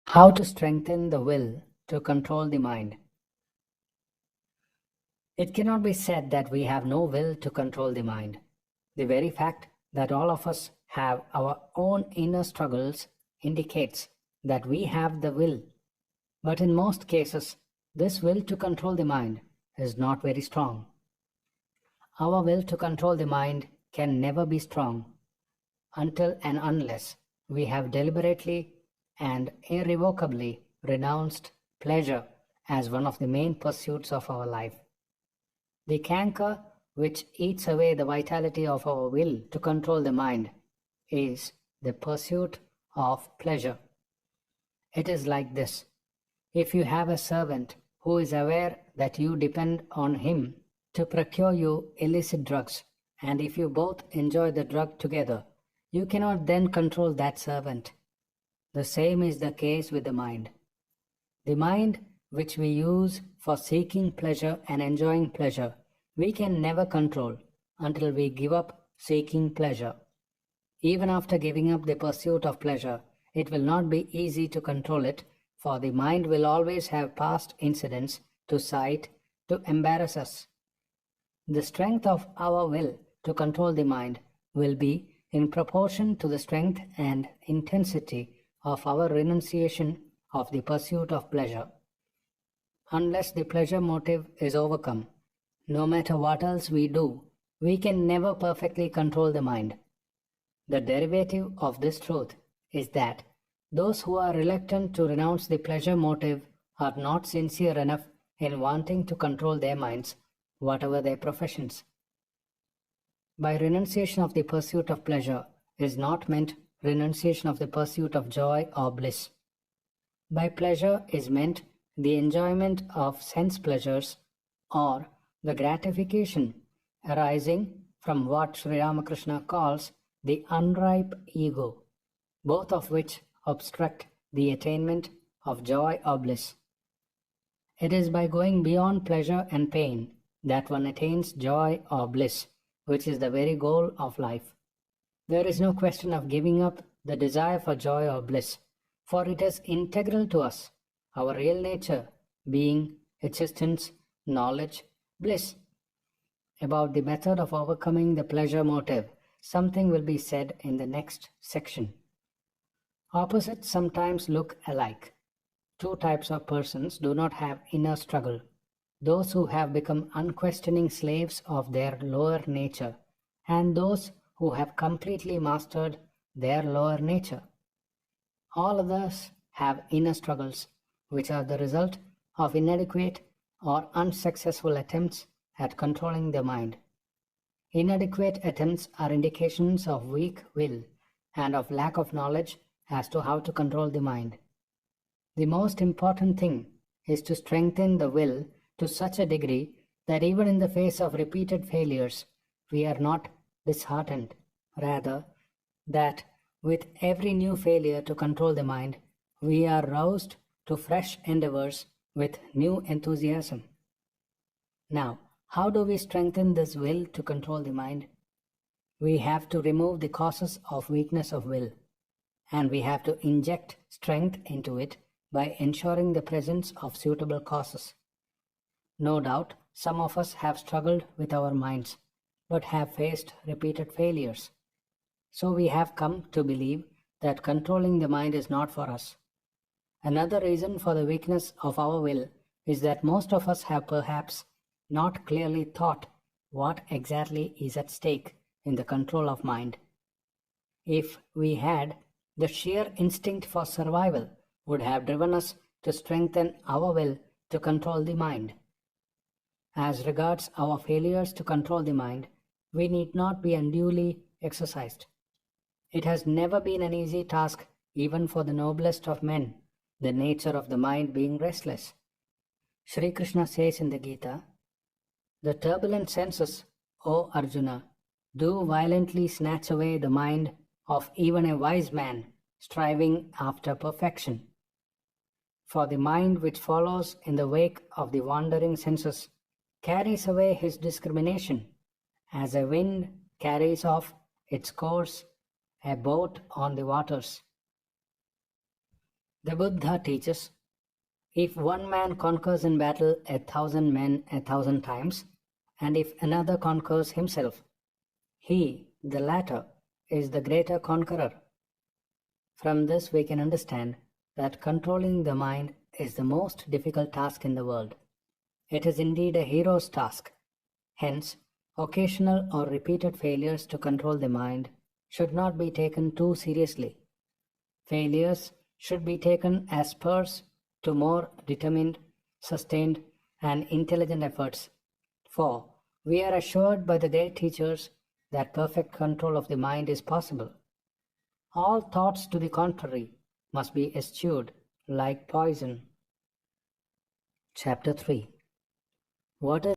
How to strengthen the will to control the mind. It cannot be said that we have no will to control the mind. The very fact that all of us have our own inner struggles indicates that we have the will. But in most cases, this will to control the mind is not very strong. Our will to control the mind can never be strong until and unless we have deliberately and irrevocably renounced pleasure as one of the main pursuits of our life. The canker which eats away the vitality of our will to control the mind is the pursuit of pleasure. It is like this. If you have a servant who is aware that you depend on him to procure you illicit drugs, and if you both enjoy the drug together, you cannot then control that servant. The same is the case with the mind. The mind which we use for seeking pleasure and enjoying pleasure, we can never control until we give up seeking pleasure. Even after giving up the pursuit of pleasure, it will not be easy to control it, for the mind will always have past incidents to cite to embarrass us. The strength of our will to control the mind will be in proportion to the strength and intensity of our renunciation of the pursuit of pleasure. Unless the pleasure motive is overcome, no matter what else we do, we can never perfectly control the mind. The derivative of this truth is that those who are reluctant to renounce the pleasure motive are not sincere enough in wanting to control their minds, whatever their professions. By renunciation of the pursuit of pleasure is not meant renunciation of the pursuit of joy or bliss. By pleasure is meant the enjoyment of sense pleasures or the gratification arising from what Sri Ramakrishna calls the unripe ego, both of which obstruct the attainment of joy or bliss. It is by going beyond pleasure and pain that one attains joy or bliss, which is the very goal of life. There is no question of giving up the desire for joy or bliss, for it is integral to us, our real nature, being, existence, knowledge, bliss. About the method of overcoming the pleasure motive, something will be said in the next section. Opposites sometimes look alike. Two types of persons do not have inner struggle: those who have become unquestioning slaves of their lower nature, and those who have completely mastered their lower nature. All others have inner struggles, which are the result of inadequate or unsuccessful attempts at controlling the mind. Inadequate attempts are indications of weak will and of lack of knowledge as to how to control the mind. The most important thing is to strengthen the will to such a degree that even in the face of repeated failures, we are not disheartened. Rather, that with every new failure to control the mind, we are roused to fresh endeavors with new enthusiasm. Now, how do we strengthen this will to control the mind? We have to remove the causes of weakness of will, and we have to inject strength into it by ensuring the presence of suitable causes. No doubt, some of us have struggled with our minds, but have faced repeated failures. So we have come to believe that controlling the mind is not for us. Another reason for the weakness of our will is that most of us have perhaps not clearly thought what exactly is at stake in the control of mind. If we had, the sheer instinct for survival would have driven us to strengthen our will to control the mind. As regards our failures to control the mind, we need not be unduly exercised. It has never been an easy task, even for the noblest of men, the nature of the mind being restless. Sri Krishna says in the Gita, "The turbulent senses, O Arjuna, do violently snatch away the mind of even a wise man striving after perfection. For the mind which follows in the wake of the wandering senses carries away his discrimination, as a wind carries off its course a boat on the waters." The Buddha teaches, if one man conquers in battle 1,000 men 1,000 times, and if another conquers himself, he, the latter, is the greater conqueror. From this we can understand that controlling the mind is the most difficult task in the world. It is indeed a hero's task. Hence, occasional or repeated failures to control the mind should not be taken too seriously. Failures should be taken as spurs to more determined, sustained, and intelligent efforts. For we are assured by the great teachers that perfect control of the mind is possible. All thoughts to the contrary must be eschewed like poison. Chapter 3. What is